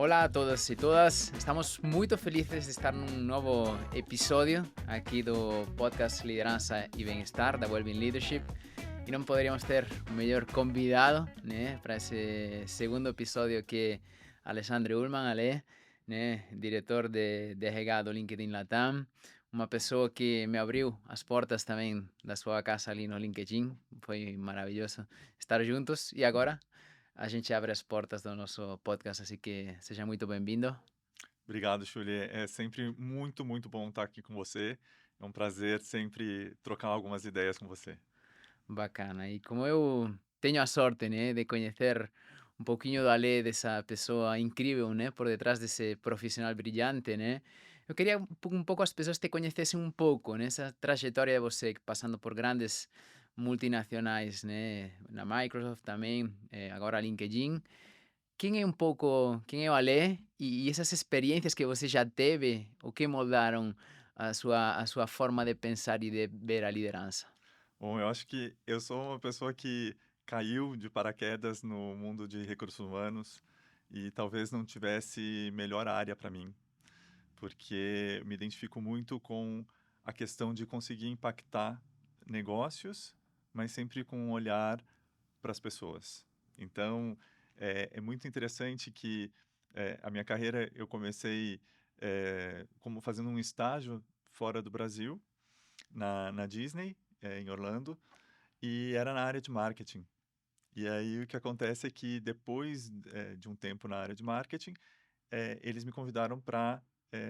Olá a todos e todas, estamos muito felizes de estar num novo episódio aqui do podcast Liderança e Bem-Estar da Wellbeing Leadership e não poderíamos ter um melhor convidado, né, para esse segundo episódio que Alexandre Ullmann, Ale, né, diretor de RH do LinkedIn Latam, uma pessoa que me abriu as portas também da sua casa ali no LinkedIn, foi maravilhoso estar juntos e agora a gente abre as portas do nosso podcast, assim que seja muito bem-vindo. Obrigado, Julie. É sempre muito, muito bom estar aqui com você. É um prazer sempre trocar algumas ideias com você. Bacana. E como eu tenho a sorte, né, de conhecer um pouquinho do Alê, dessa pessoa incrível, né, por detrás desse profissional brilhante, né, eu queria um pouco as pessoas te conhecessem um pouco, nessa trajetória de você, passando por grandes multinacionais, né, na Microsoft também, agora LinkedIn. Quem é um pouco, quem é o Alê e essas experiências que você já teve, o que moldaram a sua forma de pensar e de ver a liderança? Bom, eu acho que eu sou uma pessoa que caiu de paraquedas no mundo de recursos humanos e talvez não tivesse melhor área para mim, porque me identifico muito com a questão de conseguir impactar negócios, mas sempre com um olhar para as pessoas. Então, é muito interessante que a minha carreira eu comecei como fazendo um estágio fora do Brasil, na Disney, em Orlando, e era na área de marketing. E aí o que acontece é que depois de um tempo na área de marketing, eles me convidaram para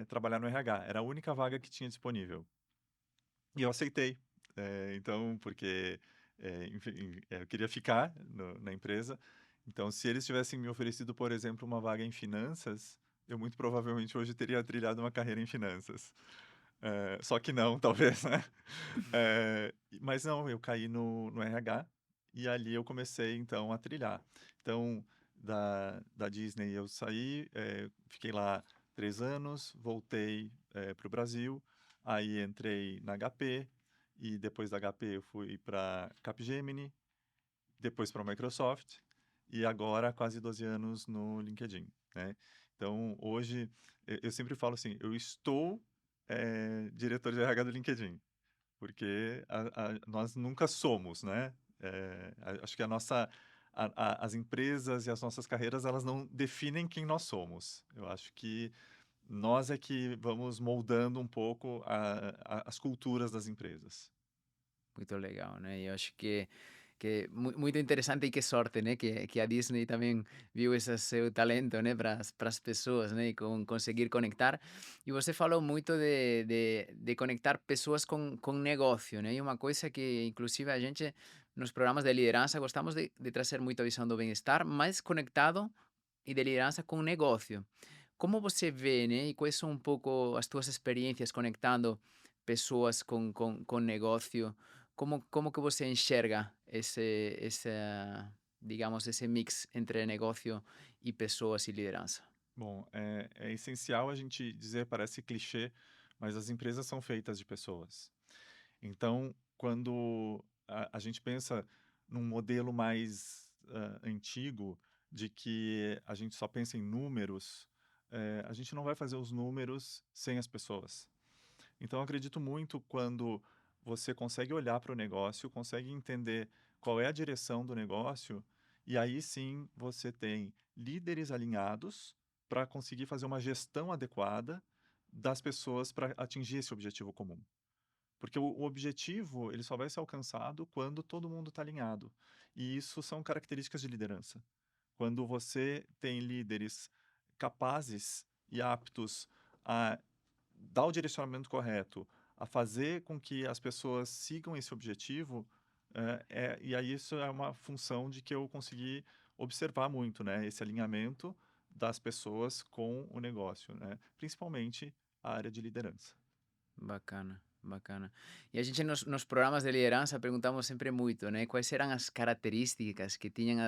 trabalhar no RH. Era a única vaga que tinha disponível. E eu aceitei. Então, porque, enfim, eu queria ficar na empresa. Então, se eles tivessem me oferecido, por exemplo, uma vaga em finanças, eu muito provavelmente hoje teria trilhado uma carreira em finanças. Só que não, talvez, né? Mas não, eu caí no RH e ali eu comecei, então, a trilhar. Então, da Disney eu saí, fiquei lá 3 anos, voltei para o Brasil, aí entrei na HP, e depois da HP eu fui para Capgemini, depois para a Microsoft, e agora há quase 12 anos no LinkedIn, né? Então, hoje, eu sempre falo assim, eu estou diretor de RH do LinkedIn, porque nós nunca somos, né? Acho que as empresas e as nossas carreiras, elas não definem quem nós somos. Eu acho que nós é que vamos moldando um pouco as culturas das empresas. Muito legal, né? Eu acho que muito interessante e que sorte, né? Que a Disney também viu esse seu talento, né? Para as pessoas, né? E conseguir conectar. E você falou muito de conectar pessoas com negócio, né? E uma coisa que, inclusive, a gente, nos programas de liderança, gostamos de trazer muito a visão do bem-estar, mais conectado e de liderança com negócio. Como você vê, né? E quais são um pouco as tuas experiências conectando pessoas com negócio? Como que você enxerga digamos, esse mix entre negócio e pessoas e liderança? Bom, é essencial a gente dizer, parece clichê, mas as empresas são feitas de pessoas. Então, quando a gente pensa num modelo mais antigo, de que a gente só pensa em números, a gente não vai fazer os números sem as pessoas. Então, eu acredito muito quando você consegue olhar para o negócio, consegue entender qual é a direção do negócio, e aí sim você tem líderes alinhados para conseguir fazer uma gestão adequada das pessoas para atingir esse objetivo comum. Porque o objetivo, ele só vai ser alcançado quando todo mundo está alinhado. E isso são características de liderança. Quando você tem líderes capazes e aptos a dar o direcionamento correto, a fazer com que as pessoas sigam esse objetivo, e aí isso é uma função de que eu consegui observar muito, né? Esse alinhamento das pessoas com o negócio, né? Principalmente a área de liderança. Bacana, bacana. E a gente nos programas de liderança perguntamos sempre muito, né? Quais eram as características que tinham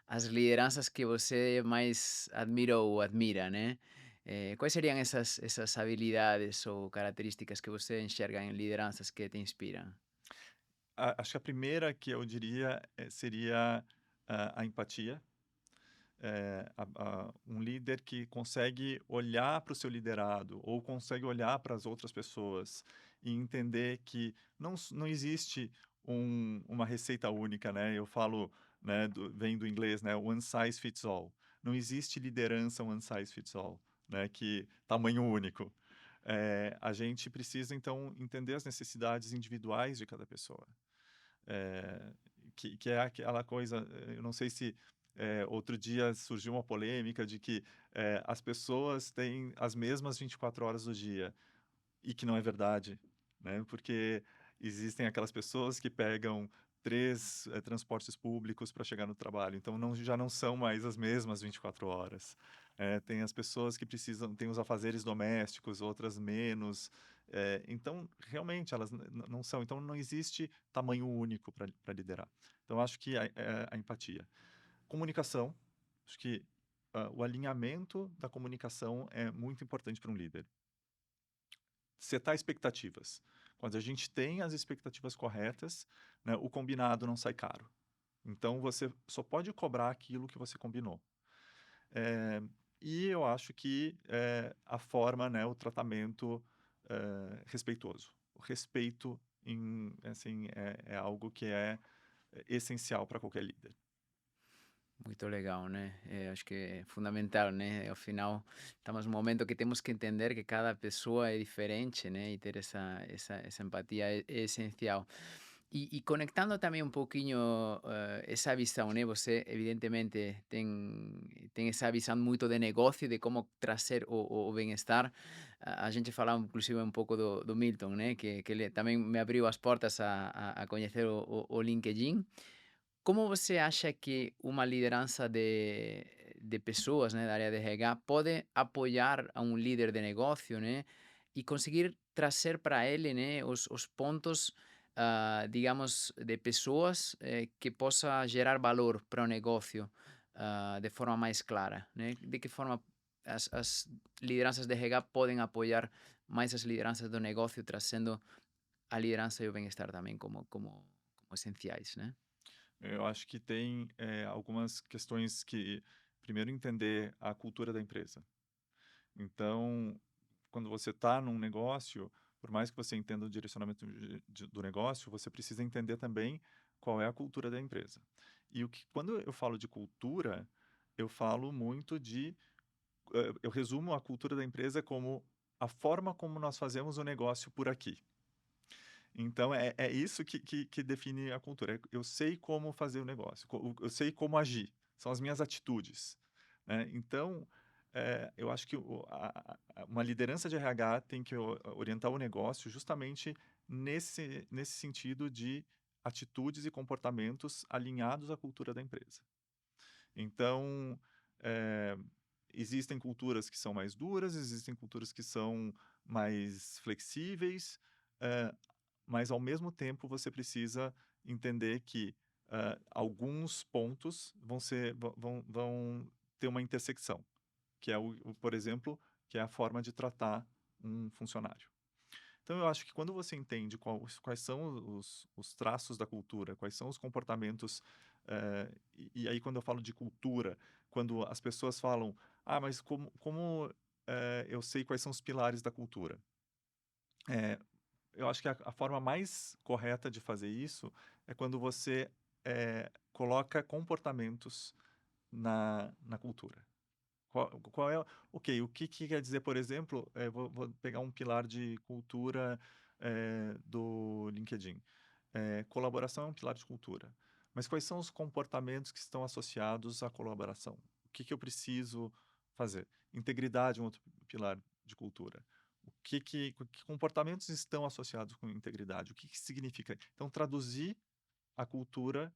as lideranças que você mais admira ou admira, né? Quais seriam essas habilidades ou características que você enxerga em lideranças que te inspiram? Acho que a primeira que eu diria seria a empatia. um líder que consegue olhar para o seu liderado ou consegue olhar para as outras pessoas e entender que não existe uma receita única, né? Eu falo, né, vem do inglês, né? One size fits all. Não existe liderança one size fits all, né? Que tamanho único. A gente precisa, então, entender as necessidades individuais de cada pessoa. Eh, que é aquela coisa, eu não sei se, outro dia surgiu uma polêmica de que, as pessoas têm as mesmas 24 horas do dia, e que não é verdade, né, porque existem aquelas pessoas que pegam 3 transportes públicos para chegar no trabalho, então já não são mais as mesmas 24 horas. Tem as pessoas que precisam têm os afazeres domésticos, outras menos, então realmente elas não são, então não existe tamanho único para liderar. Então acho que a empatia. Comunicação, acho que, o alinhamento da comunicação é muito importante para um líder. Setar expectativas. Quando a gente tem as expectativas corretas, né, o combinado não sai caro. Então você só pode cobrar aquilo que você combinou. Eh, e eu acho que, a forma, né, o tratamento, respeitoso. O respeito assim, é algo que é essencial para qualquer líder. Muito legal, né? Acho que é fundamental, né? Ao final, estamos num momento que temos que entender que cada pessoa é diferente, né? E ter essa empatia é essencial. E conectando também um pouquinho essa visão, né? Você, evidentemente, tem essa visão muito de negócio, de como trazer o bem-estar. A gente falava, inclusive, um pouco do Milton, né? Que ele também me abriu as portas a conhecer o LinkedIn. Como você acha que uma liderança de pessoas, né, da área de RH, pode apoiar a um líder de negócio, né, e conseguir trazer para ele, né, os pontos, digamos, de pessoas que possa gerar valor para o negócio de forma mais clara, né? De que forma as lideranças de RH podem apoiar mais as lideranças do negócio, trazendo a liderança e o bem-estar também como essenciais, né? Eu acho que tem, algumas questões que primeiro entender a cultura da empresa. Então, quando você está num negócio, por mais que você entenda o direcionamento do negócio, você precisa entender também qual é a cultura da empresa. E quando eu falo de cultura, eu falo muito eu resumo a cultura da empresa como a forma como nós fazemos o negócio por aqui. Então, é isso que define a cultura. Eu sei como fazer o negócio, eu sei como agir, são as minhas atitudes, né. Então, eu acho que uma liderança de RH tem que orientar o negócio justamente nesse sentido de atitudes e comportamentos alinhados à cultura da empresa. Então, eh, existem culturas que são mais duras, existem culturas que são mais flexíveis, eh, mas ao mesmo tempo você precisa entender que, alguns pontos vão ter uma intersecção, que é por exemplo, que é a forma de tratar um funcionário. Então eu acho que quando você entende quais são os traços da cultura, quais são os comportamentos, e aí quando eu falo de cultura, quando as pessoas falam: "Ah, mas como, eu sei quais são os pilares da cultura?". Eh, eu acho que a forma mais correta de fazer isso é quando você, coloca comportamentos na cultura. Qual é ok, o que quer dizer, por exemplo, vou pegar um pilar de cultura, do LinkedIn. Colaboração é um pilar de cultura, mas quais são os comportamentos que estão associados à colaboração? O que eu preciso fazer? Integridade é um outro pilar de cultura. Que comportamentos estão associados com integridade? O que significa? Então traduzir a cultura,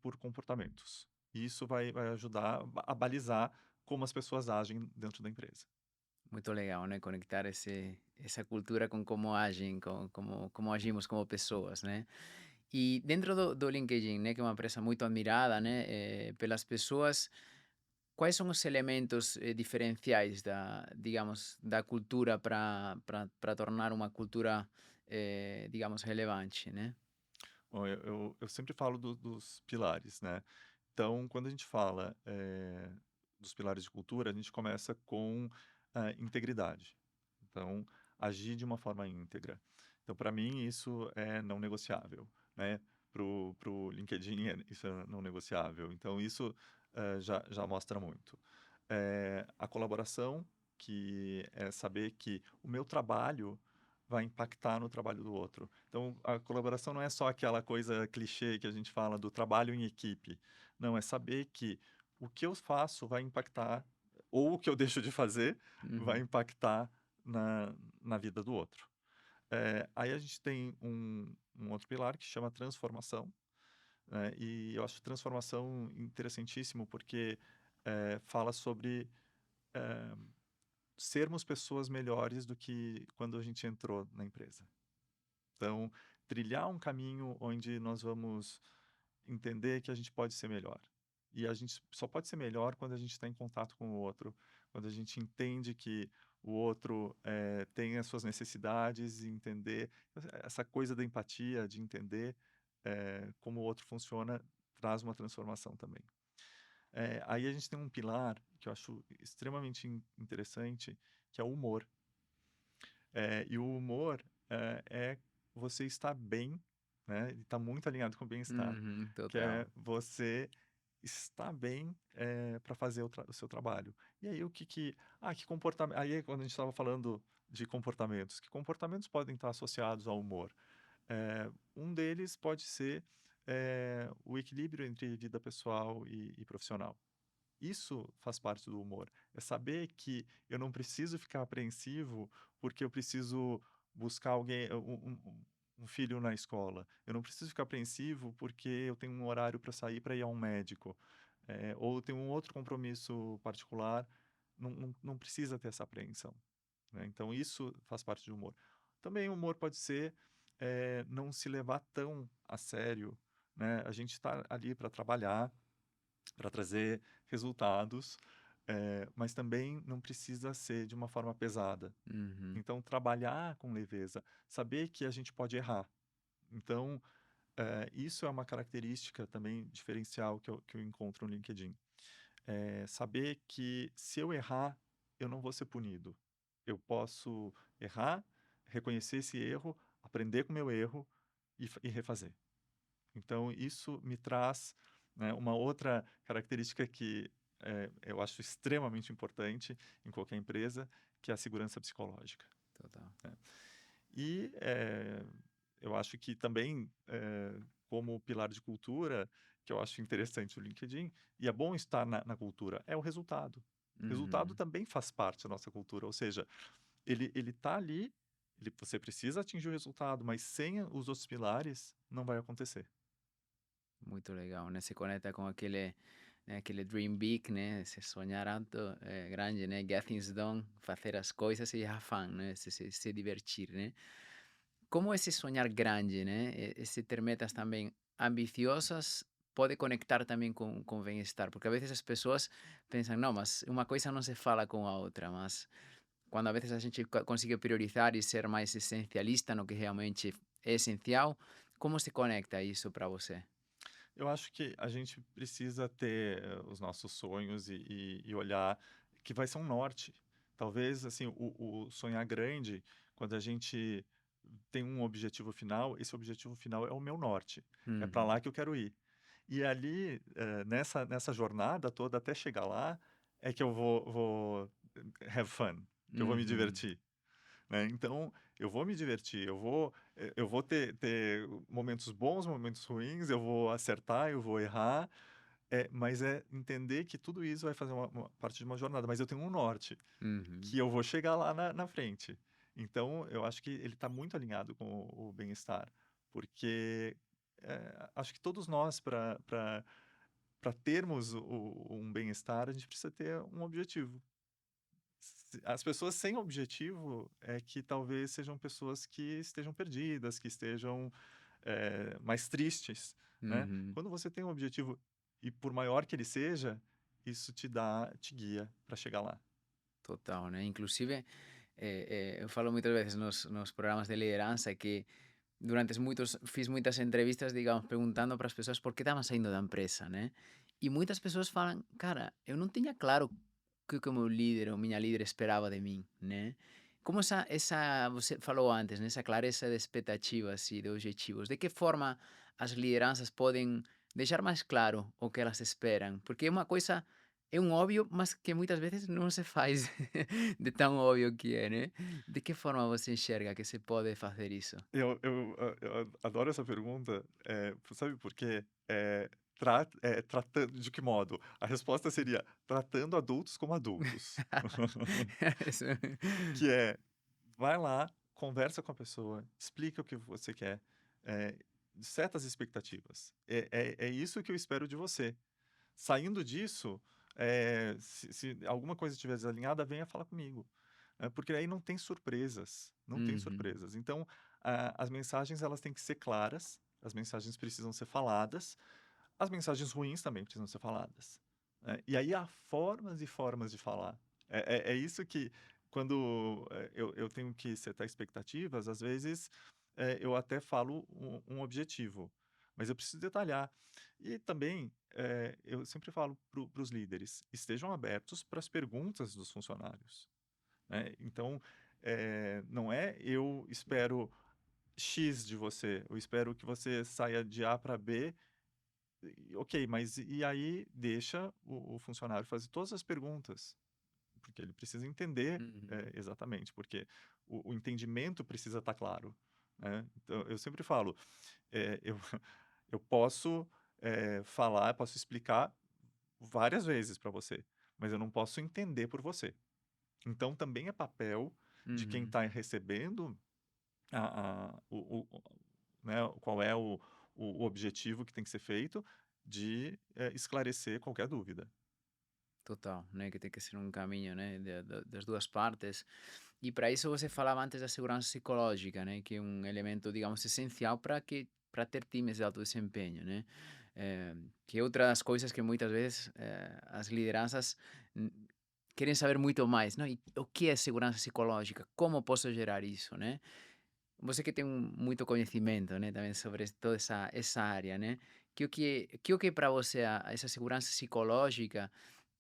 por comportamentos. E isso vai ajudar a balizar como as pessoas agem dentro da empresa. Muito legal, né? Conectar essa cultura com como agem, com como agimos como pessoas, né? E dentro do LinkedIn, né, que é uma empresa muito admirada, né, pelas pessoas, quais são os elementos diferenciais digamos, da cultura para tornar uma cultura, digamos, relevante, né? Bom, eu sempre falo dos pilares, né. Então, quando a gente fala, dos pilares de cultura, a gente começa com a integridade. Então, agir de uma forma íntegra. Então, para mim, isso é não negociável, né? Pro LinkedIn, isso é não negociável. Então, isso já mostra muito. A colaboração, que é saber que o meu trabalho vai impactar no trabalho do outro. Então, a colaboração não é só aquela coisa clichê que a gente fala do trabalho em equipe. Não, é saber que o que eu faço vai impactar, ou o que eu deixo de fazer vai Uhum. impactar na vida do outro. Aí a gente tem um outro pilar que chama transformação, né? E eu acho transformação interessantíssimo porque fala sobre eh, sermos pessoas melhores do que quando a gente entrou na empresa. Então, trilhar um caminho onde nós vamos entender que a gente pode ser melhor. E a gente só pode ser melhor quando a gente está em contato com o outro, quando a gente entende que o outro tem as suas necessidades e entender essa coisa da empatia, de entender como o outro funciona, traz uma transformação também. Aí a gente tem um pilar que eu acho extremamente interessante, que é o humor. E o humor é você estar bem, né? Ele está muito alinhado com o bem-estar, Uhum, que total. é você estar bem para fazer o seu trabalho. E aí que comportamento? Aí quando a gente estava falando de comportamentos, que comportamentos podem estar associados ao humor? Um deles pode ser o equilíbrio entre vida pessoal e profissional. Isso faz parte do humor. É saber que eu não preciso ficar apreensivo porque eu preciso buscar alguém, um filho na escola. Eu não preciso ficar apreensivo porque eu tenho um horário para sair para ir a um médico. Ou eu tenho um outro compromisso particular. Não precisa ter essa apreensão, né? Então, isso faz parte do humor. Também o humor pode ser não se levar tão a sério, né? A gente está ali para trabalhar, para trazer resultados, mas também não precisa ser de uma forma pesada. Uhum. Então, trabalhar com leveza, saber que a gente pode errar. Então, isso é uma característica também diferencial que eu encontro no LinkedIn. Saber que se eu errar, eu não vou ser punido. Eu posso errar, reconhecer esse erro, aprender com o meu erro e refazer. Então, isso me traz, né, uma outra característica que eu acho extremamente importante em qualquer empresa, que é a segurança psicológica, Total. né? E eu acho que também, como pilar de cultura, que eu acho interessante o LinkedIn, e é bom estar na cultura, é o resultado. O resultado Uhum. também faz parte da nossa cultura, ou seja, ele está ali, você precisa atingir o resultado, mas sem os outros pilares, não vai acontecer. Muito legal, né? Se conecta com aquele dream big, né? Se sonhar alto, grande, né? Get things done, fazer as coisas e have fun, né? Se divertir, né? Como esse sonhar grande, né? Esse ter metas também ambiciosas pode conectar também com bem-estar, porque a vezes as pessoas pensam, não, mas uma coisa não se fala com a outra, mas quando a vezes a gente consegue priorizar e ser mais essencialista no que realmente é essencial, como se conecta isso para você? Eu acho que a gente precisa ter os nossos sonhos e olhar que vai ser um norte. Talvez, assim, o sonhar grande, quando a gente tem um objetivo final, esse objetivo final é o meu norte. É para Uhum, lá que eu quero ir. E ali, nessa jornada toda até chegar lá, é que eu vou have fun, que eu vou me uhum. divertir, né? Então, eu vou me divertir, eu vou ter momentos bons, momentos ruins, eu vou acertar, eu vou errar, mas é entender que tudo isso vai fazer uma parte de uma jornada, mas eu tenho um norte, Uhum. que eu vou chegar lá na frente. Então, eu acho que ele está muito alinhado com o bem-estar, porque acho que todos nós, para termos um bem-estar, a gente precisa ter um objetivo. As pessoas sem objetivo é que talvez sejam pessoas que estejam perdidas, que estejam mais tristes, né? Uhum. Quando você tem um objetivo, e por maior que ele seja, isso te guia para chegar lá. Total, né? Inclusive, eu falo muitas vezes nos programas de liderança que fiz muitas entrevistas, digamos, perguntando para as pessoas por que estavam saindo da empresa, né? E muitas pessoas falam: "Cara, eu não tinha claro que o meu líder ou minha líder esperava de mim", né. Como essa você falou antes, né, essa clareza de expectativas e de objetivos, de que forma as lideranças podem deixar mais claro o que elas esperam? Porque é um óbvio, mas que muitas vezes não se faz de tão óbvio que é, né. De que forma você enxerga que se pode fazer isso? Eu adoro essa pergunta, sabe por quê? Tratando de que modo? A resposta seria: tratando adultos como adultos. Isso. Que é, vai lá, conversa com a pessoa, explica o que você quer, eh, seta as expectativas. É isso que eu espero de você. Saindo disso, se alguma coisa estiver desalinhada, venha falar comigo, porque aí não tem surpresas, não tem Uhum, surpresas. Então, as mensagens elas têm que ser claras, as mensagens precisam ser faladas, as mensagens ruins também precisam ser faladas, e aí há formas e formas de falar. É isso que quando, eu tenho que setar expectativas, às vezes, eu até falo um objetivo, mas eu preciso detalhar. E também, eu sempre falo para os líderes: estejam abertos para as perguntas dos funcionários, né. Então, não é eu espero X de você, eu espero que você saia de A para B, ok, mas e aí deixa o funcionário fazer todas as perguntas, porque ele precisa entender, uhum. exatamente, porque o entendimento precisa estar claro, né. Então eu sempre falo, eu eu posso, falar, posso explicar várias vezes para você, mas eu não posso entender por você. Então também é papel de quem Uhum. está recebendo o né, qual é o objetivo que tem que ser feito, de, esclarecer qualquer dúvida. Total, né, que tem que ser um caminho, né, das 2 partes. E para isso você falava antes da segurança psicológica, né, que é um elemento, digamos, essencial para ter times de alto desempenho, né. Que é outra das coisas que muitas vezes, as lideranças, hum, querem saber muito mais, não, e o que é segurança psicológica? Como posso gerar isso, né? Você que tem muito conhecimento, né, também sobre toda essa área, né, que o que para você essa segurança psicológica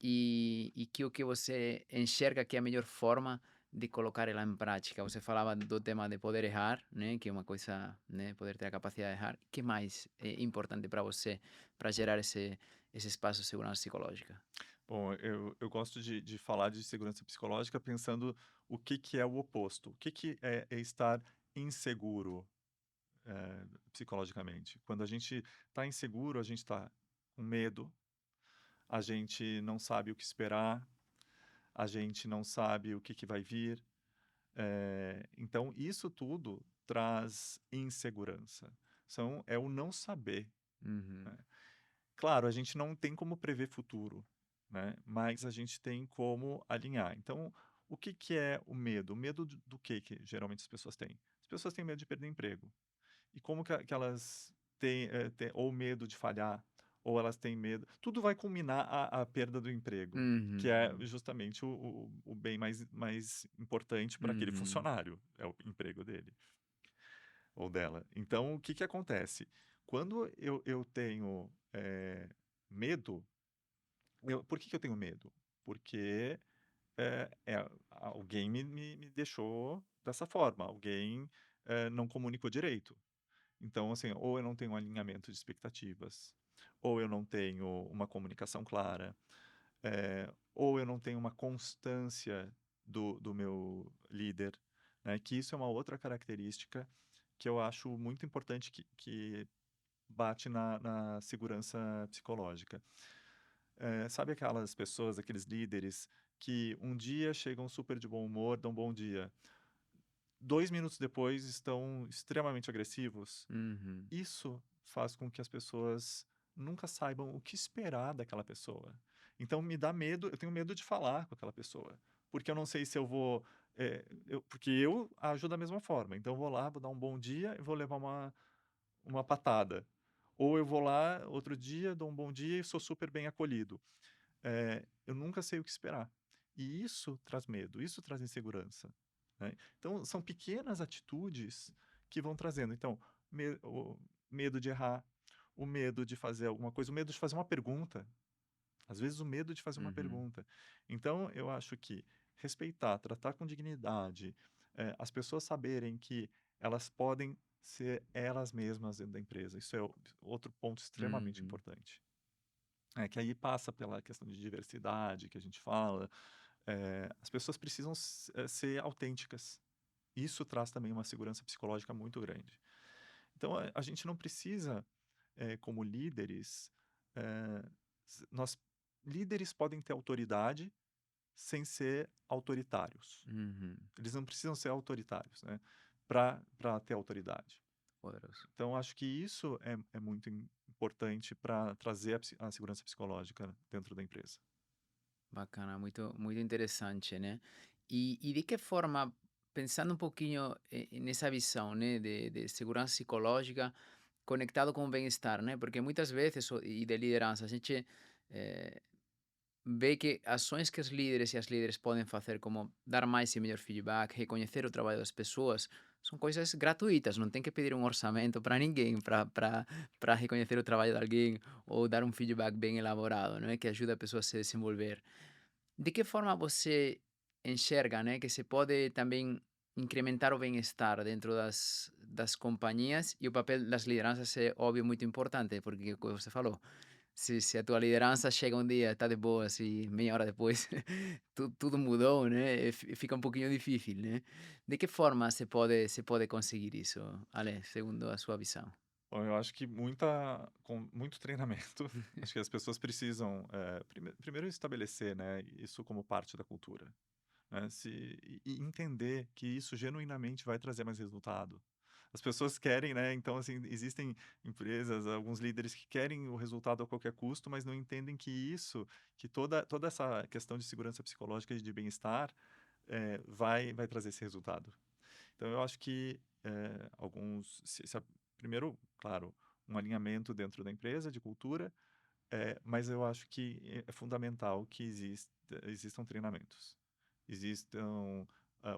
e que o que você enxerga que é a melhor forma de colocar ela em prática? Você falava do tema de poder errar, né, que é uma coisa, né, poder ter a capacidade de errar. Que mais é importante para você para gerar esse espaço de segurança psicológica? Bom, eu gosto de falar de segurança psicológica pensando o que que é o oposto. O que que é estar inseguro, psicologicamente? Quando a gente está inseguro, a gente está com medo, a gente não sabe o que esperar, a gente não sabe o que que vai vir. Então isso tudo traz insegurança. É o não saber, Uhum, né. Claro, a gente não tem como prever futuro, né, mas a gente tem como alinhar. Então, o que que é o medo? O medo do que geralmente as pessoas têm? As pessoas têm medo de perder emprego. E como que elas têm ou medo de falhar, ou elas têm medo, tudo vai culminar a perda do emprego, que é uhum, justamente o bem mais importante para aquele uhum, funcionário, é o emprego dele ou dela. Então o que que acontece? Quando eu tenho, medo, por que que eu tenho medo? Porque, alguém me deixou dessa forma, alguém, não comunicou direito. Então, assim, ou eu não tenho um alinhamento de expectativas, ou eu não tenho uma comunicação clara, ou eu não tenho uma constância do meu líder, né, que isso é uma outra característica que eu acho muito importante que bate na segurança psicológica. Sabe aquelas pessoas, aqueles líderes que um dia chegam super de bom humor, dão bom dia, 2 minutos depois estão extremamente agressivos? uhum, Isso faz com que as pessoas nunca saibam o que esperar daquela pessoa. Então me dá medo, eu tenho medo de falar com aquela pessoa, porque eu não sei se eu vou, porque eu ajo da mesma forma, então eu vou lá, vou dar um bom dia e vou levar uma patada. Ou eu vou lá outro dia, dou um bom dia e sou super bem acolhido. Eu nunca sei o que esperar. E isso traz medo, isso traz insegurança, né. Então são pequenas atitudes que vão trazendo. Então, o medo de errar, o medo de fazer alguma coisa, o medo de fazer uma pergunta. Às vezes o medo de fazer uma Uhum. pergunta. Então eu acho que respeitar, tratar com dignidade, as pessoas saberem que elas podem ser elas mesmas dentro da empresa, isso é outro ponto extremamente Uhum. importante. É, que aí passa pela questão de diversidade que a gente fala, as pessoas precisam ser autênticas. Isso traz também uma segurança psicológica muito grande. Então a gente não precisa, como líderes, eh, nós líderes podem ter autoridade sem ser autoritários. Uhum. Eles não precisam ser autoritários, né, para ter autoridade. Poderoso. Então acho que isso é muito importante para trazer a segurança psicológica dentro da empresa. Bacana, muito interessante, né? E de que forma, pensando um pouquinho nessa visão, né, de segurança psicológica conectado com o bem-estar, né? Porque muitas vezes, e de liderança, a gente eh, vê que ações que os líderes e as líderes podem fazer, como dar mais e melhor feedback, reconhecer o trabalho das pessoas, são coisas gratuitas, não tem que pedir um orçamento para ninguém para reconhecer o trabalho de alguém ou dar um feedback bem elaborado, não é? Que ajuda a pessoa a se desenvolver. De que forma você enxerga, né, que se pode também incrementar o bem-estar dentro das companhias e o papel das lideranças é óbvio muito importante, porque como você falou, se a tua liderança chega um dia, está de boas e meia hora depois tudo mudou, né, fica um pouquinho difícil, né. De que forma se pode conseguir isso, Ale, segundo a sua visão? Bom, eu acho que com muito treinamento, acho que as pessoas precisam, primeiro estabelecer, né, isso como parte da cultura, né, e entender que isso genuinamente vai trazer mais resultado. As pessoas querem, né, então, assim, existem empresas, alguns líderes que querem o resultado a qualquer custo, mas não entendem que toda essa questão de segurança psicológica e de bem-estar, vai trazer esse resultado. Então eu acho que, alguns se a primeiro, claro, um alinhamento dentro da empresa de cultura, mas eu acho que é fundamental que existam treinamentos. Existam,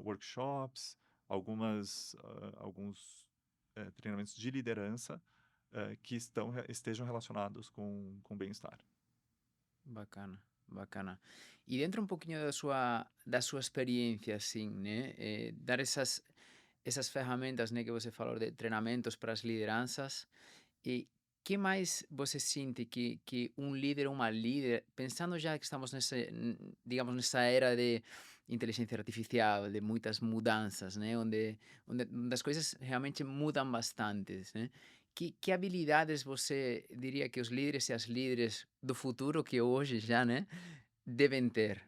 workshops, alguns, treinamentos de liderança, que estejam relacionados com bem-estar. Bacana, bacana. E dentro um pouquinho da sua experiência, assim, né, dar essas ferramentas, né, que você falou de treinamentos para as lideranças, e que mais você sente que um líder ou uma líder, pensando já que estamos digamos, nessa era de inteligência artificial, de muitas mudanças, né, onde as coisas realmente mudam bastante, né? Que habilidades você diria que os líderes e as líderes do futuro, que hoje já, né, devem ter?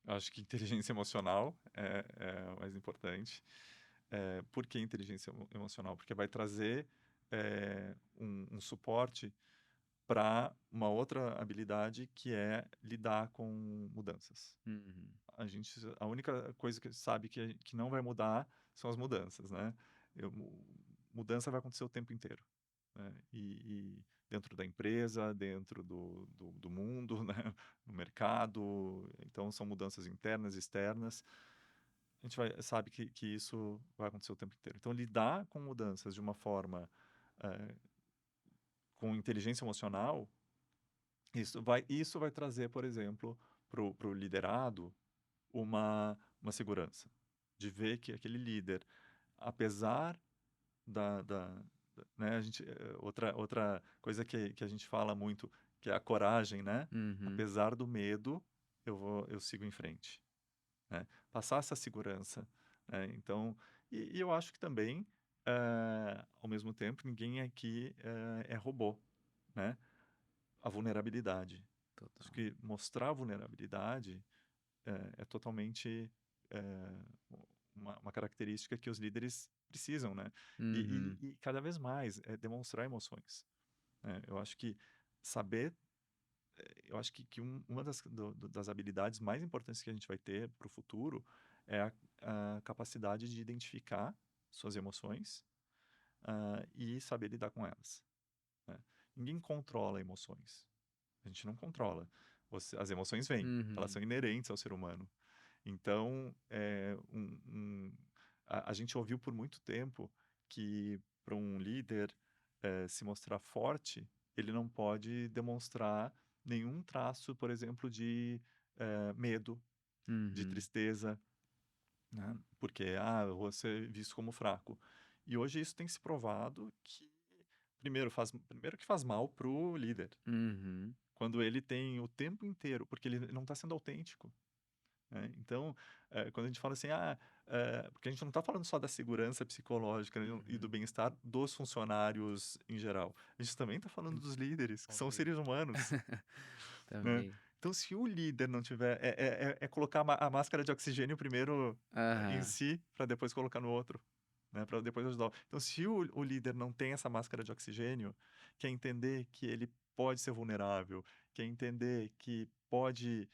Eu acho que inteligência emocional é o mais importante. Por que inteligência emocional? Porque vai trazer, um suporte para uma outra habilidade que é lidar com mudanças. Uhum. A única coisa que sabe que não vai mudar são as mudanças, né. Mudança vai acontecer o tempo inteiro, né, e dentro da empresa, dentro do mundo, né, no mercado, então são mudanças internas e externas. A gente sabe que isso vai acontecer o tempo inteiro. Então lidar com mudanças de uma forma, eh, com inteligência emocional, isso vai trazer, por exemplo, para o liderado uma segurança, de ver que aquele líder, apesar né, outra coisa que a gente fala muito, que é a coragem, né, Uhum. apesar do medo, eu sigo em frente, né. Passar essa segurança, né, então e eu acho que também, ao mesmo tempo, ninguém aqui, é robô, né. A vulnerabilidade. Acho Total. que mostrar vulnerabilidade é totalmente, eh, uma característica que os líderes precisam, né. E Uhum. e e cada vez mais, demonstrar emoções, né. Saber eu acho que uma das habilidades mais importantes que a gente vai ter para o futuro é a capacidade de identificar suas emoções, e saber lidar com elas, né. Ninguém controla emoções, a gente não controla. As emoções vêm, elas Uhum. são inerentes ao ser humano. Então, a gente ouviu por muito tempo que para um líder, se mostrar forte, ele não pode demonstrar, nenhum traço, por exemplo, de medo, de Uhum. tristeza, né? Porque, eu vou ser visto como fraco. E hoje isso tem se provado que, primeiro que faz mal pro líder, Uhum. quando ele tem o tempo inteiro, porque ele não está sendo autêntico, né? Então, quando a gente fala assim, porque a gente não está falando só da segurança psicológica, né, e do Uhum. bem-estar dos funcionários em geral. A gente também está falando Hum, dos líderes, que são ok. seres humanos, né? Também. Então, se o líder não tiver, é colocar a máscara de oxigênio primeiro em Aham. si, para depois colocar no outro, né? Para depois ajudar. Então, se o líder não tem essa máscara de oxigênio, quer entender que ele pode ser vulnerável, quer entender que pode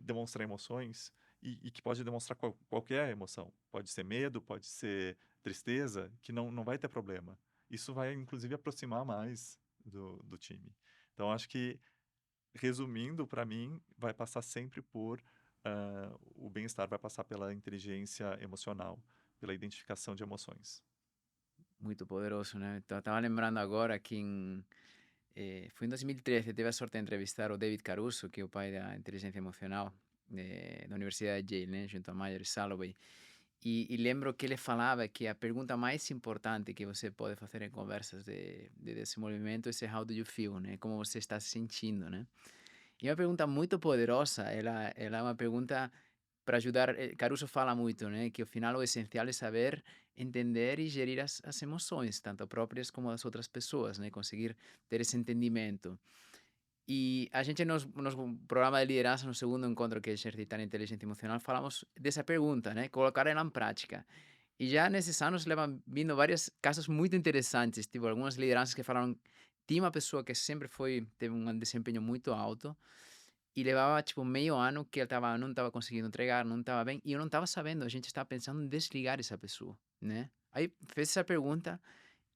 demonstrar emoções e que pode demonstrar qualquer emoção. Pode ser medo, pode ser tristeza, que não vai ter problema. Isso vai, inclusive, aproximar mais do time. Então, acho que, resumindo, para mim, vai passar sempre por o bem-estar vai passar pela inteligência emocional, pela identificação de emoções. Muito poderoso, né? Estava lembrando agora que foi em 2013, tive a sorte de entrevistar o David Caruso, que é o pai da inteligência emocional da Universidade de Yale, né? Junto a Myers Salovey. E lembro que ele falava que a pergunta mais importante que você pode fazer em conversas de desenvolvimento é how do you feel, né? Como você está se sentindo, né? E é uma pergunta muito poderosa, ela é uma pergunta para ajudar. Caruso fala muito, né? Que ao final o essencial é saber entender e gerir as emoções, tanto próprias como das outras pessoas, né? Conseguir ter esse entendimento. E a gente nos programa de liderança, no segundo encontro que é exercitar a inteligência emocional, falamos dessa pergunta, né? Colocar ela em prática. E já nesses anos levam vindo vários casos muito interessantes, tipo algumas lideranças que falaram, tinha uma pessoa que sempre teve um desempenho muito alto e levava tipo meio ano que ele não estava conseguindo entregar, não estava bem, e eu não estava sabendo, a gente estava pensando em desligar essa pessoa, né? Aí fez essa pergunta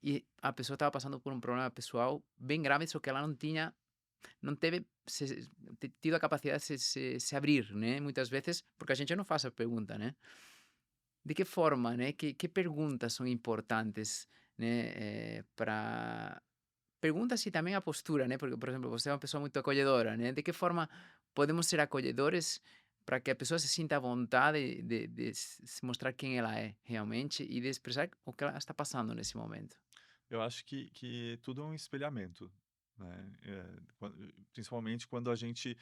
e a pessoa estava passando por um problema pessoal bem grave, só que ela não teve tido a capacidade de se abrir, né? Muitas vezes, porque a gente não faz a pergunta, né? De que forma, né? Que perguntas são importantes, né? Para perguntas e também a postura, né? Porque, por exemplo, você é uma pessoa muito acolhedora, né? De que forma podemos ser acolhedores para que a pessoa se sinta à vontade de se mostrar quem ela é realmente e de expressar o que ela está passando nesse momento? Eu acho que tudo é um espelhamento, né? Principalmente quando a gente,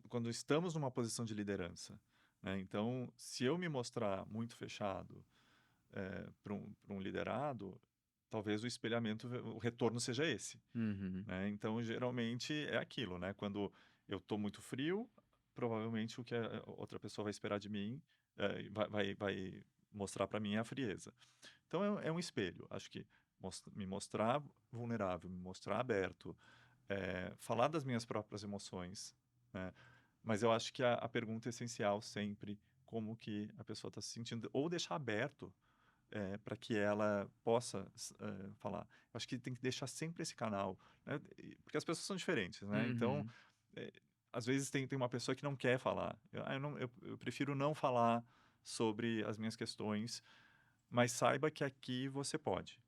quando estamos numa posição de liderança, né? Então, se eu me mostrar muito fechado para um liderado, talvez o espelhamento, o retorno seja esse, Uhum. né? Então, geralmente é aquilo, né? Quando eu estou muito frio, provavelmente o que a outra pessoa vai esperar de mim, vai mostrar para mim é a frieza. Então é um espelho. Acho que me mostrar vulnerável, me mostrar aberto, falar das minhas próprias emoções, né? Mas eu acho que a pergunta essencial sempre, como que a pessoa está se sentindo, ou deixar aberto para que ela possa falar. Eu acho que tem que deixar sempre esse canal, né? Porque as pessoas são diferentes, né? Então, Uhum. eh, às vezes tem uma pessoa que não quer falar. Eu prefiro não falar sobre as minhas questões, mas saiba que aqui você pode,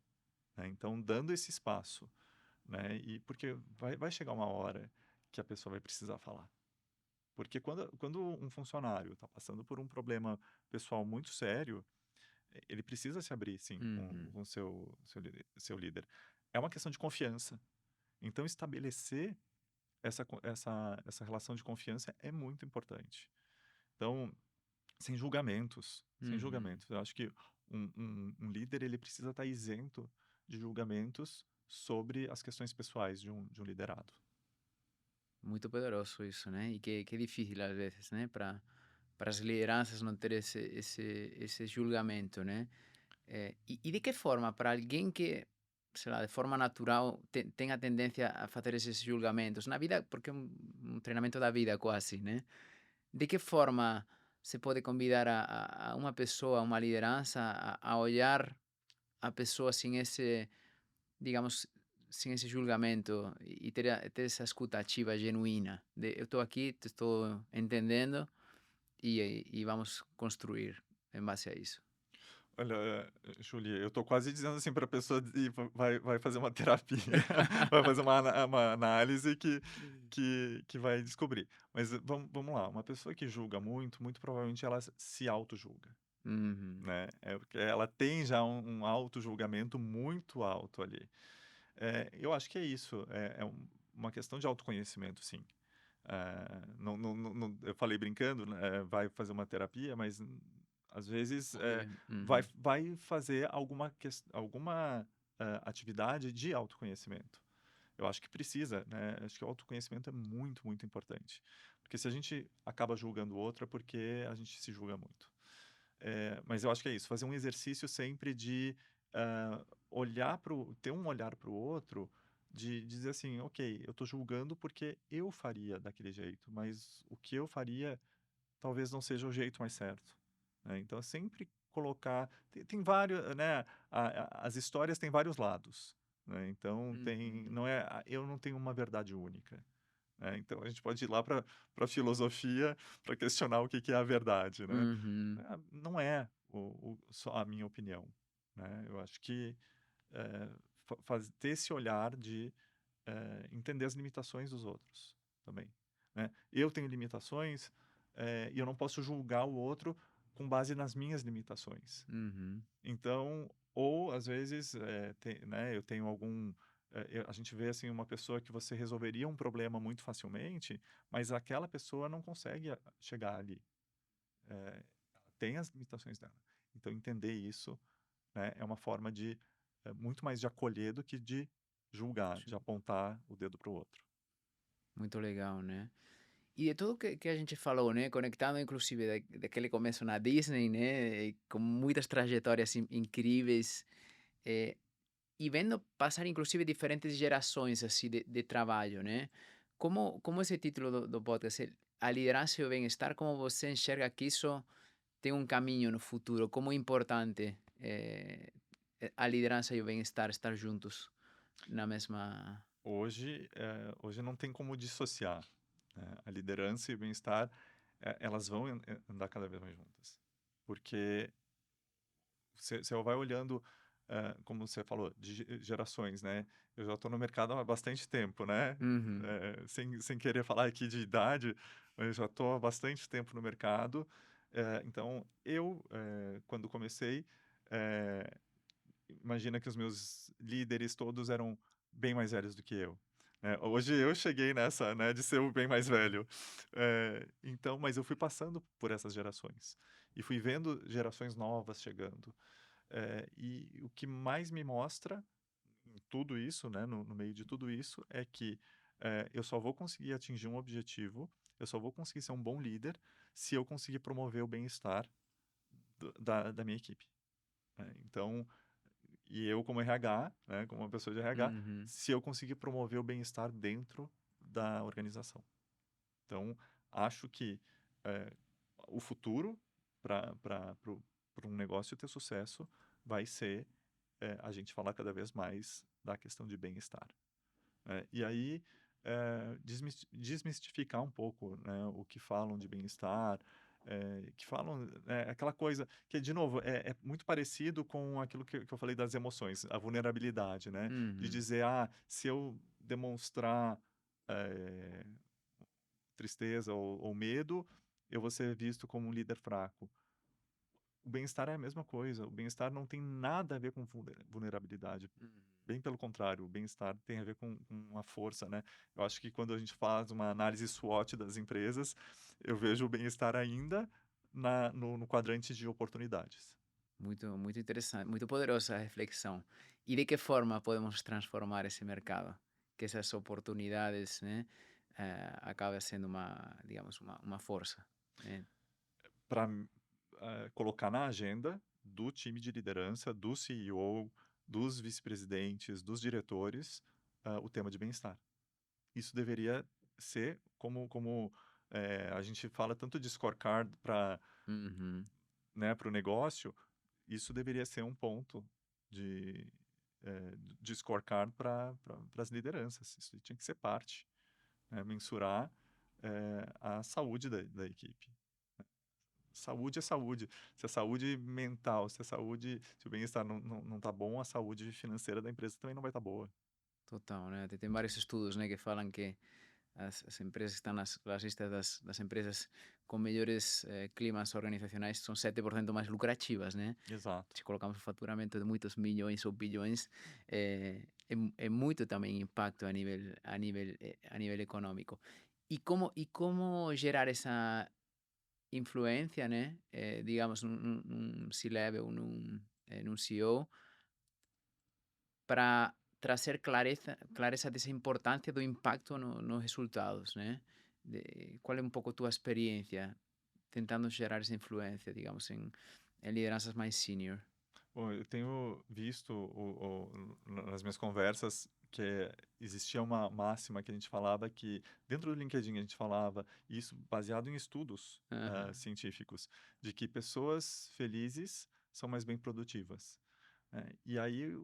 né? Então, dando esse espaço, né? E porque vai chegar uma hora que a pessoa vai precisar falar. Porque quando um funcionário está passando por um problema pessoal muito sério, ele precisa se abrir, sim, Uhum. com seu líder. É uma questão de confiança. Então, estabelecer essa relação de confiança é muito importante. Então, sem julgamentos, sem Uhum. julgamentos. Eu acho que um líder, ele precisa estar isento de julgamentos sobre as questões pessoais de um liderado. Muito poderoso isso, né? E que difícil às vezes, né? Para as lideranças não ter esse julgamento, né? E de que forma, para alguém que, sei lá, de forma natural tem a tendência a fazer esses julgamentos na vida, porque é um treinamento da vida quase, né? De que forma se pode convidar a uma pessoa, a uma liderança, a olhar a pessoa sem esse, digamos, sem esse julgamento e ter essa escuta ativa genuína de eu estou aqui, te estou entendendo e vamos construir em base a isso. Olha, Julia, eu tô quase dizendo assim para a pessoa ir vai fazer uma terapia, vai fazer uma análise que vai descobrir. Mas vamos lá, uma pessoa que julga muito, muito provavelmente ela se auto-julga, Uhum. né, porque ela tem já um auto-julgamento muito alto ali. Eu acho que é isso, uma questão de autoconhecimento, sim. Não, eu falei brincando, né, vai fazer uma terapia, mas às vezes, Obvio. vai Uhum. vai fazer alguma, atividade de autoconhecimento. Eu acho que precisa, né, acho que o autoconhecimento é muito, muito importante. Porque se a gente acaba julgando o outro, é porque a gente se julga muito. Mas eu acho que é isso, fazer um exercício sempre de, ter um olhar para o outro, de dizer assim: "Ok, eu estou julgando porque eu faria daquele jeito, mas o que eu faria talvez não seja o jeito mais certo", né. Então é sempre colocar tem vários, né, as histórias têm vários lados, né, então tem Uhum. não é eu não tenho uma verdade única, né, então a gente pode ir lá para a filosofia para questionar o que que é a verdade, né. Uhum. Não é só a minha opinião, né, eu acho que, ter esse olhar de, entender as limitações dos outros também, né. Eu tenho limitações, e eu não posso julgar o outro com base nas minhas limitações. Uhum. Então, ou às vezes, né, eu tenho a gente vê, assim, uma pessoa que você resolveria um problema muito facilmente, mas aquela pessoa não consegue chegar ali. Ela tem as limitações dela. Então entender isso, né, é uma forma de, muito mais de acolher do que de julgar, de apontar o dedo para o outro. Muito legal, né? E de tudo que a gente falou, né? Conectando inclusive daquele começo na Disney, né? E com muitas trajetórias incríveis. eh, e vendo passar inclusive diferentes gerações assim de trabalho, né? Como esse título do podcast, a liderança e o bem-estar, como você enxerga que isso tem um caminho no futuro? Como é importante a liderança e o bem-estar estar juntos na mesma... Hoje não tem como dissociar, né, a liderança e o bem-estar, elas vão andar cada vez mais juntas. Porque você vai olhando, como você falou, de gerações, né. Eu já estou no mercado há bastante tempo, né, Uhum. sem querer falar aqui de idade, mas eu já estou há bastante tempo no mercado. Então quando comecei, eh, imagina que os meus líderes todos eram bem mais velhos do que eu, né. Hoje eu cheguei nessa, né, de ser o bem mais velho. Então mas eu fui passando por essas gerações, e fui vendo gerações novas chegando. E o que mais me mostra em tudo isso, né, no meio de tudo isso, é que, eu só vou conseguir atingir um objetivo, eu só vou conseguir ser um bom líder, se eu conseguir promover o bem-estar da minha equipe, né. Então, e eu como RH, né, como uma pessoa de RH, Uhum. se eu conseguir promover o bem-estar dentro da organização. Então, acho que, eh, o futuro para um negócio ter sucesso vai ser, a gente falar cada vez mais da questão de bem-estar, né. E aí, desmistificar um pouco, né, o que falam de bem-estar, que falam, aquela coisa que, de novo, é muito parecido com aquilo que eu falei das emoções, a vulnerabilidade, né, de Uhum. dizer: "Ah, se eu demonstrar, eh, tristeza ou medo, eu vou ser visto como um líder fraco". O bem-estar é a mesma coisa, o bem-estar não tem nada a ver com vulnerabilidade, Uhum. bem pelo contrário, o bem-estar tem a ver com a força, né. Eu acho que quando a gente faz uma análise SWOT das empresas, eu vejo o bem-estar ainda no quadrante de oportunidades. Muito interessante, muito poderosa a reflexão. E de que forma podemos transformar esse mercado? Que essas oportunidades, né, acaba sendo uma, digamos, uma força, né? Para colocar na agenda do time de liderança, do CEO, dos vice-presidentes, dos diretores, o tema de bem-estar. Isso deveria ser como, a gente fala tanto de scorecard para, Uhum. né, para o negócio, isso deveria ser um ponto de, de scorecard para as lideranças. Isso tinha que ser parte, né, mensurar, a saúde da equipe. Saúde é saúde. Se a saúde mental, se o bem-estar não tá bom, a saúde financeira da empresa também não vai estar boa. Total, né? Tem vários estudos, né, que falam que as empresas que estão nas listas das empresas com melhores climas organizacionais são 7% mais lucrativas, né? Exato. Se colocamos o faturamento de muitos milhões ou bilhões, é muito também impacto a nível econômico. E como gerar essa influência, né? Digamos, num C-level, num CEO, para trazer clareza dessa importância do impacto nos resultados, né? Qual é um pouco a tua experiência tentando gerar essa influência, digamos, em lideranças mais senior? Bom, eu tenho visto nas minhas conversas que existia uma máxima que a gente falava que dentro do LinkedIn a gente falava, e isso baseado em estudos Aham, científicos, de que pessoas felizes são mais bem produtivas. E aí,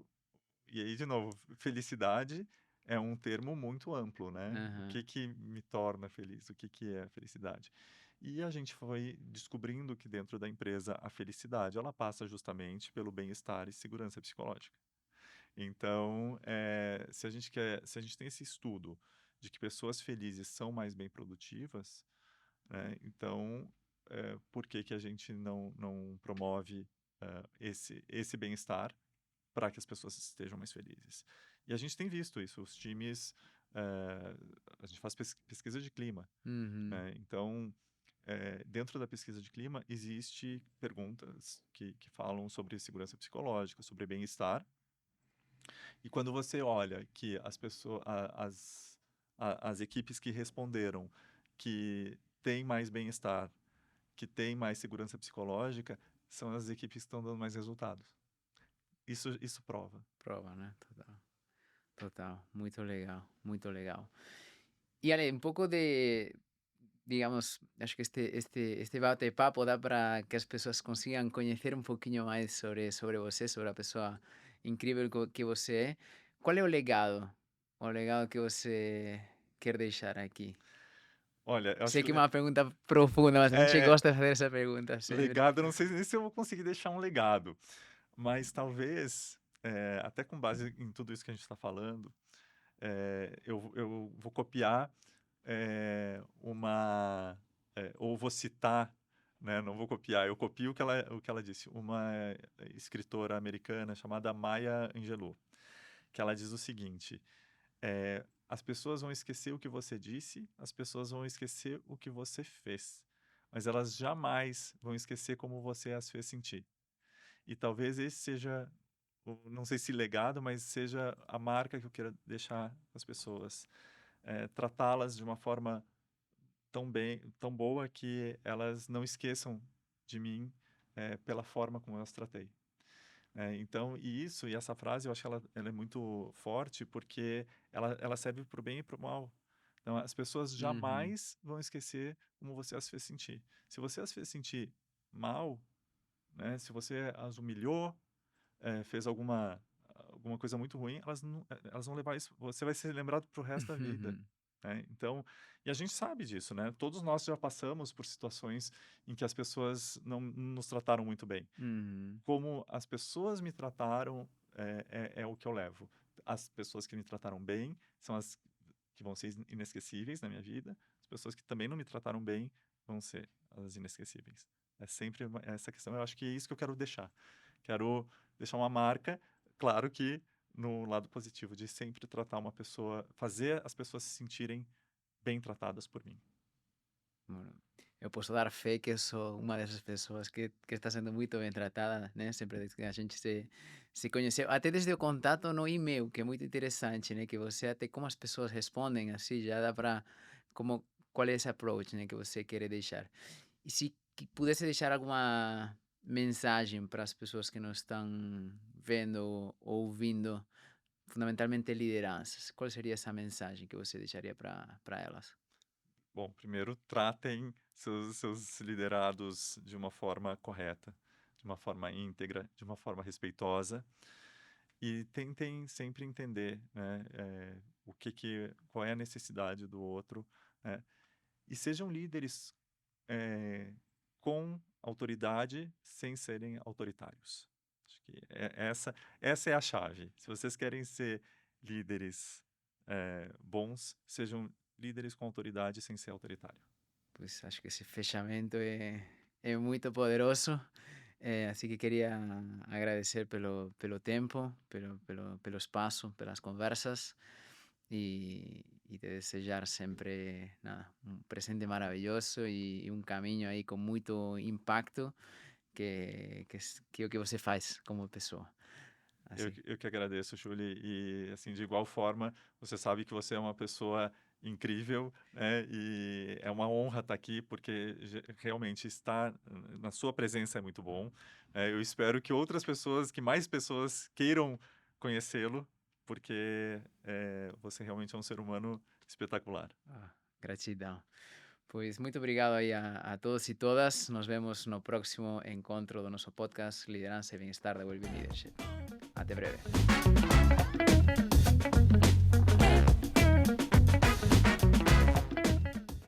de novo, felicidade é um termo muito amplo, né? O que aham, que me torna feliz? O que que é felicidade? E a gente foi descobrindo que dentro da empresa a felicidade ela passa justamente pelo bem-estar e segurança psicológica. Então, se a gente tem esse estudo de que pessoas felizes são mais bem produtivas, né? Então, por que que a gente não promove esse bem-estar para que as pessoas estejam mais felizes? E a gente tem visto isso, os times, eh, a gente faz pesquisa de clima, uhum, né? Então, dentro da pesquisa de clima, existe perguntas que falam sobre segurança psicológica, sobre bem-estar. E quando você olha que as pessoas, as equipes que responderam que têm mais bem-estar, que têm mais segurança psicológica, são as equipes que estão dando mais resultados. Isso prova. prova, né? Total, total. Muito legal, muito legal. E Ale, um pouco digamos, acho que este bate-papo dá para que as pessoas consigam conhecer um pouquinho mais sobre você, sobre a pessoa incrível que você é. Qual é o legado? O legado que você quer deixar aqui? Olha, eu acho Sei que que é uma pergunta profunda, mas a gente é, gosta de fazer essa pergunta sempre. legado, eu não sei nem se eu vou conseguir deixar um legado, mas talvez, até com base em tudo isso que a gente está falando, eu vou copiar ou vou citar, né, não vou copiar, eu copio o que ela disse, uma escritora americana chamada Maya Angelou, que ela diz o seguinte: as pessoas vão esquecer o que você disse, as pessoas vão esquecer o que você fez, mas elas jamais vão esquecer como você as fez sentir. E talvez esse seja, não sei se legado, mas seja a marca que eu quero deixar para as pessoas. Tratá-las de uma forma tão bem, tão boa que elas não esqueçam de mim, pela forma como eu as tratei. Então, e essa frase, eu acho que ela é muito forte porque ela serve para o bem e para o mal. Então, as pessoas Uhum, jamais vão esquecer como você as fez sentir. Se você as fez sentir mal, né, se você as humilhou, fez alguma coisa muito ruim, elas vão levar isso, você vai ser lembrado para o resto da vida, uhum, né. Então, e a gente sabe disso, né, todos nós já passamos por situações em que as pessoas não nos trataram muito bem. uhum, Como as pessoas me trataram, é o que eu levo. As pessoas que me trataram bem são as que vão ser inesquecíveis na minha vida, as pessoas que também não me trataram bem vão ser as inesquecíveis. É sempre essa questão, eu acho que é isso que eu quero deixar. Quero deixar uma marca, claro que no lado positivo, de sempre tratar uma pessoa, fazer as pessoas se sentirem bem tratadas por mim. Bueno, eu posso dar fé que eu sou uma dessas pessoas que está sendo muito bem tratada, né? Sempre desde que a gente se conheceu, até desde o contato no e-mail, que é muito interessante, né? Que você até como as pessoas respondem, assim, já dá para como qual é esse approach, né? Que você quer deixar. E se pudesse deixar alguma mensagem para as pessoas que não estão vendo ou ouvindo, fundamentalmente lideranças, qual seria essa mensagem que você deixaria para elas? Bom, primeiro tratem seus liderados de uma forma correta, de uma forma íntegra, de uma forma respeitosa e tentem sempre entender, né, qual é a necessidade do outro, né, e sejam líderes, com autoridade sem serem autoritários. Acho que essa é a chave. Se vocês querem ser líderes, bons, sejam líderes com autoridade sem ser autoritário. Pois acho que esse fechamento é muito poderoso. Assim que queria agradecer pelo tempo, pelo espaço, pelas conversas e te desejar sempre nada, um presente maravilhoso e um caminho aí com muito impacto que é o que você faz como pessoa. Assim, Eu que agradeço, Julie, e assim, de igual forma, você sabe que você é uma pessoa incrível, né, e é uma honra estar aqui, porque realmente estar na sua presença é muito bom. Eu espero que outras pessoas, que mais pessoas queiram conhecê-lo, porque você realmente é um ser humano espetacular. gratidão. Pois muito obrigado aí a todos e todas. Nos vemos no próximo encontro do nosso podcast Liderança e Bem-Estar da Wellbeing Leadership. Até breve.